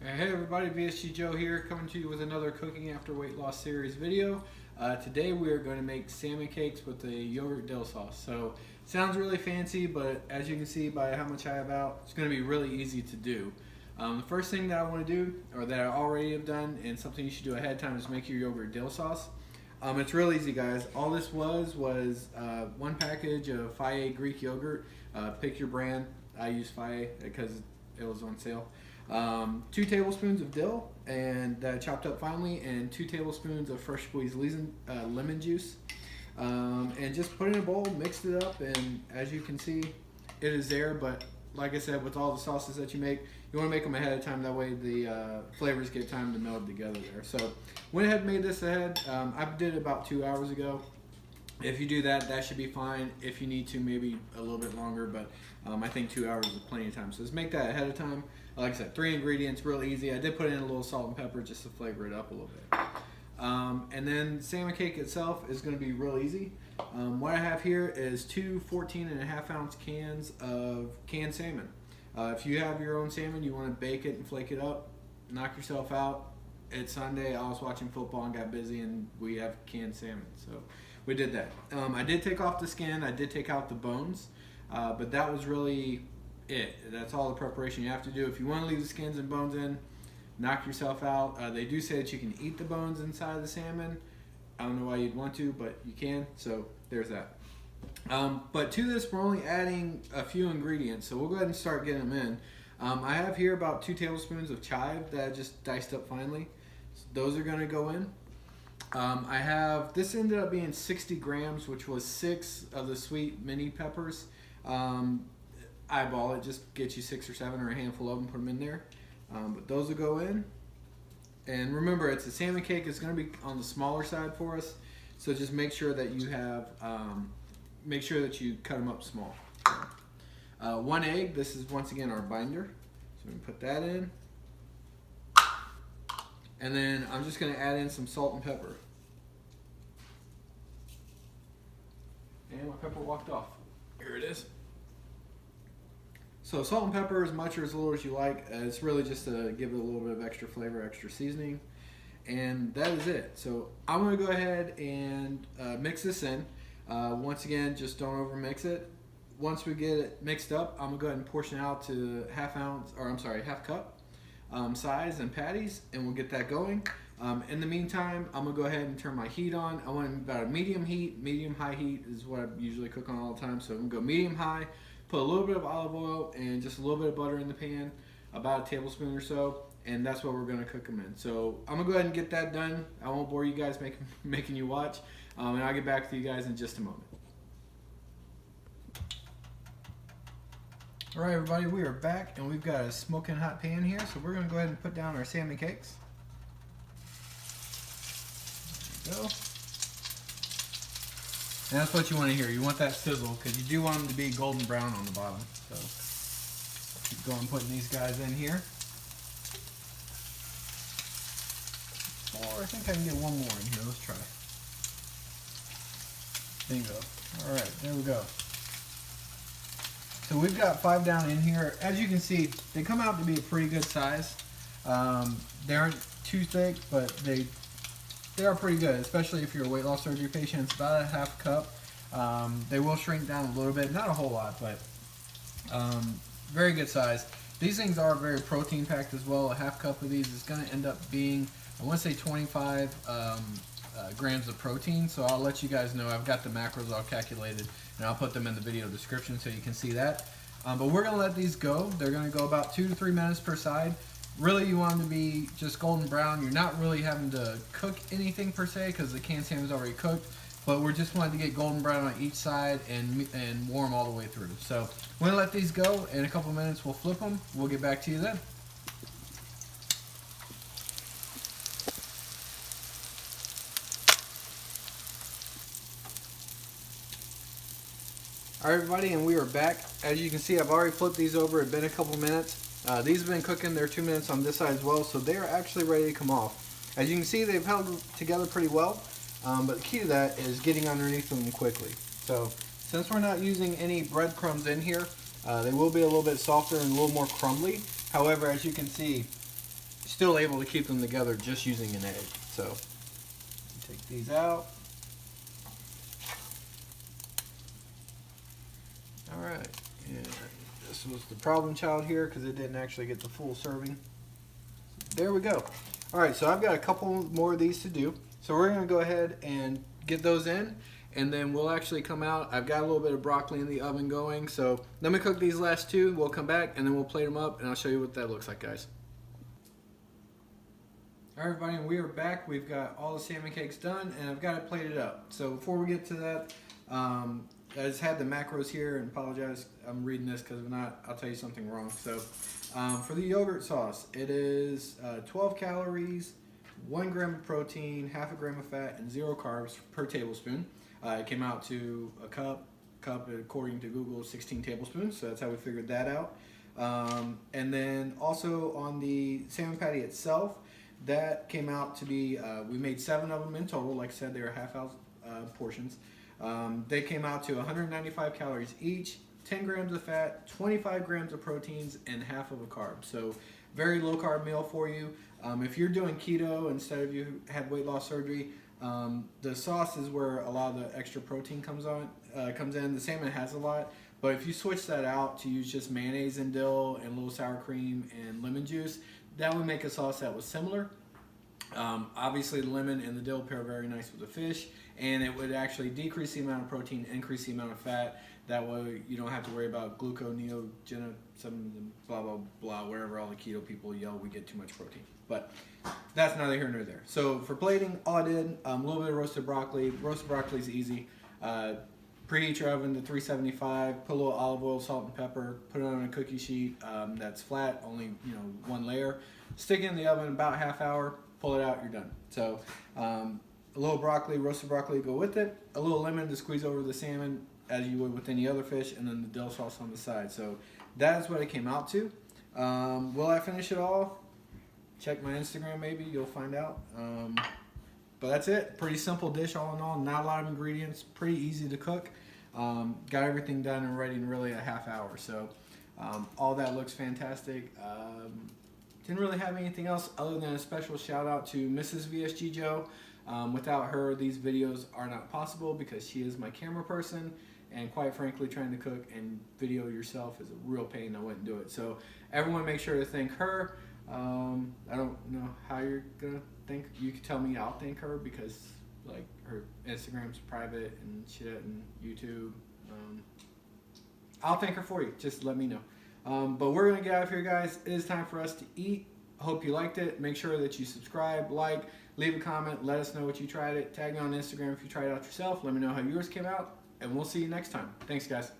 Hey everybody, VSG Joe here, coming to you with another Cooking After Weight Loss series video. Today we are going to make salmon cakes with the yogurt dill sauce. So, sounds really fancy, but as you can see by how much I have out, it's going to be really easy to do. The first thing that I want to do, or that I already have done, and something you should do ahead of time, is make your yogurt dill sauce. It's real easy, guys. All this was one package of Fage Greek Yogurt. Pick your brand. I use Fage because it was on sale. 2 tablespoons of dill and chopped up finely, and 2 tablespoons of fresh squeezed lemon juice, and just put it in a bowl, mixed it up, and as you can see, it is there. But like I said, with all the sauces that you make, you want to make them ahead of time. That way the flavors get time to meld together there. So went ahead and made this ahead. I did it about 2 hours ago. If you do that, that should be fine. If you need to, maybe a little bit longer, but I think 2 hours is plenty of time. So just make that ahead of time. Like I said, 3 ingredients, real easy. I did put in a little salt and pepper just to flavor it up a little bit. And then salmon cake itself is going to be real easy. What I have here is 2 14.5-ounce cans of canned salmon. If you have your own salmon, you want to bake it and flake it up, knock yourself out. It's Sunday. I was watching football and got busy, and we have canned salmon. So we did that. I did take off the skin. I did take out the bones, but that was really it. That's all the preparation you have to do. If you want to leave the skins and bones in, knock yourself out. They do say that you can eat the bones inside of the salmon. I don't know why you'd want to, but you can. So there's that. But to this, we're only adding a few ingredients, so we'll go ahead and start getting them in. I have here about 2 tablespoons of chives that I just diced up finely. So those are going to go in. This ended up being 60 grams, which was 6 of the sweet mini peppers. Eyeball it, just get you 6 or 7 or a handful of them, put them in there. But those will go in. And remember, it's a salmon cake. It's going to be on the smaller side for us, so just make sure that you have, make sure that you cut them up small. 1 egg. This is once again our binder, so we can put that in. And then I'm just going to add in some salt and pepper. And my pepper walked off. Here it is. So salt and pepper, as much or as little as you like. It's really just to give it a little bit of extra flavor, extra seasoning. And that is it. So I'm going to go ahead and mix this in. Once again, just don't over mix it. Once we get it mixed up, I'm going to go ahead and portion it out to half cup size and patties, and we'll get that going. In the meantime, I'm going to go ahead and turn my heat on. I want about a medium heat. Medium-high heat is what I usually cook on all the time. So I'm going to go medium-high. Put a little bit of olive oil and just a little bit of butter in the pan, about a tablespoon or so, and that's what we're going to cook them in. So I'm going to go ahead and get that done. I won't bore you guys making you watch, and I'll get back to you guys in just a moment. All right, everybody, we are back, and we've got a smoking hot pan here, so we're going to go ahead and put down our salmon cakes. There we go. And that's what you want to hear. You want that sizzle, because you do want them to be golden brown on the bottom. So keep going, putting these guys in here. Or I think I can get one more in here. Let's try. Bingo. All right, there we go. So we've got 5 down in here. As you can see, they come out to be a pretty good size. They aren't too thick, but they are pretty good, especially if you're a weight loss surgery patient. It's about a half cup. They will shrink down a little bit, not a whole lot, but very good size. These things are very protein packed as well. A half cup of these is going to end up being, I want to say 25 grams of protein. So I'll let you guys know. I've got the macros all calculated, and I'll put them in the video description so you can see that. But we're going to let these go. They're going to go about 2 to 3 minutes per side. Really, you want them to be just golden brown. You're not really having to cook anything per se, because the canned salmon is already cooked, but we're just wanting to get golden brown on each side and warm all the way through. So we're going to let these go. In a couple minutes, we'll flip them. We'll get back to you then. All right, everybody, and we are back. As you can see, I've already flipped these over. It's been a couple minutes. These have been cooking. They're 2 minutes on this side as well, so they are actually ready to come off. As you can see, they've held together pretty well, but the key to that is getting underneath them quickly. So since we're not using any breadcrumbs in here, they will be a little bit softer and a little more crumbly. However, as you can see, still able to keep them together just using an egg. So take these out. All right, and this was the problem child here because it didn't actually get the full serving. There we go. All right, so I've got a couple more of these to do. So we're gonna go ahead and get those in, and then we'll actually come out. I've got a little bit of broccoli in the oven going, so let me cook these last two. We'll come back and then we'll plate them up, and I'll show you what that looks like, guys. All right, everybody, we are back. We've got all the salmon cakes done, and I've got it plated up. So before we get to that, I just had the macros here, and apologize. I'm reading this because if not, I'll tell you something wrong. So for the yogurt sauce, it is 12 calories, 1 gram of protein, half a gram of fat, and 0 carbs per tablespoon. It came out to a cup according to Google, 16 tablespoons. So that's how we figured that out. And then also on the salmon patty itself, that came out to be, we made 7 of them in total. Like I said, they were half-ounce portions. They came out to 195 calories each, 10 grams of fat, 25 grams of proteins, and half of a carb. So very low-carb meal for you. If you're doing keto instead of you had weight loss surgery, the sauce is where a lot of the extra protein comes in. The salmon has a lot. But if you switch that out to use just mayonnaise and dill and a little sour cream and lemon juice, that would make a sauce that was similar. Obviously the lemon and the dill pair very nice with the fish, and it would actually decrease the amount of protein, increase the amount of fat. That way you don't have to worry about gluconeogenesis, some blah, blah, blah, wherever all the keto people yell we get too much protein. But that's neither here nor there. So for plating, all I did, a little bit of roasted broccoli. Roasted broccoli is easy. Preheat your oven to 375, put a little olive oil, salt, and pepper, put it on a cookie sheet that's flat, only one layer. Stick it in the oven about half hour, pull it out, you're done. So a little broccoli, roasted broccoli, go with it. A little lemon to squeeze over the salmon as you would with any other fish, and then the dill sauce on the side. So that is what it came out to. Will I finish it all? Check my Instagram maybe, you'll find out. But that's it. Pretty simple dish all in all. Not a lot of ingredients. Pretty easy to cook. Got everything done and ready in really a half hour. So all that looks fantastic. Didn't really have anything else other than a special shout out to Mrs. VSG Joe. Without her, these videos are not possible because she is my camera person. And quite frankly, trying to cook and video yourself is a real pain. I wouldn't do it. So everyone make sure to thank her. I don't know how you're going to think. You can tell me I'll thank her because like her Instagram's private and shit and YouTube. I'll thank her for you. Just let me know. But we're going to get out of here, guys. It is time for us to eat. Hope you liked it. Make sure that you subscribe, like, leave a comment. Let us know what you tried it. Tag me on Instagram if you tried it out yourself. Let me know how yours came out. And we'll see you next time. Thanks, guys.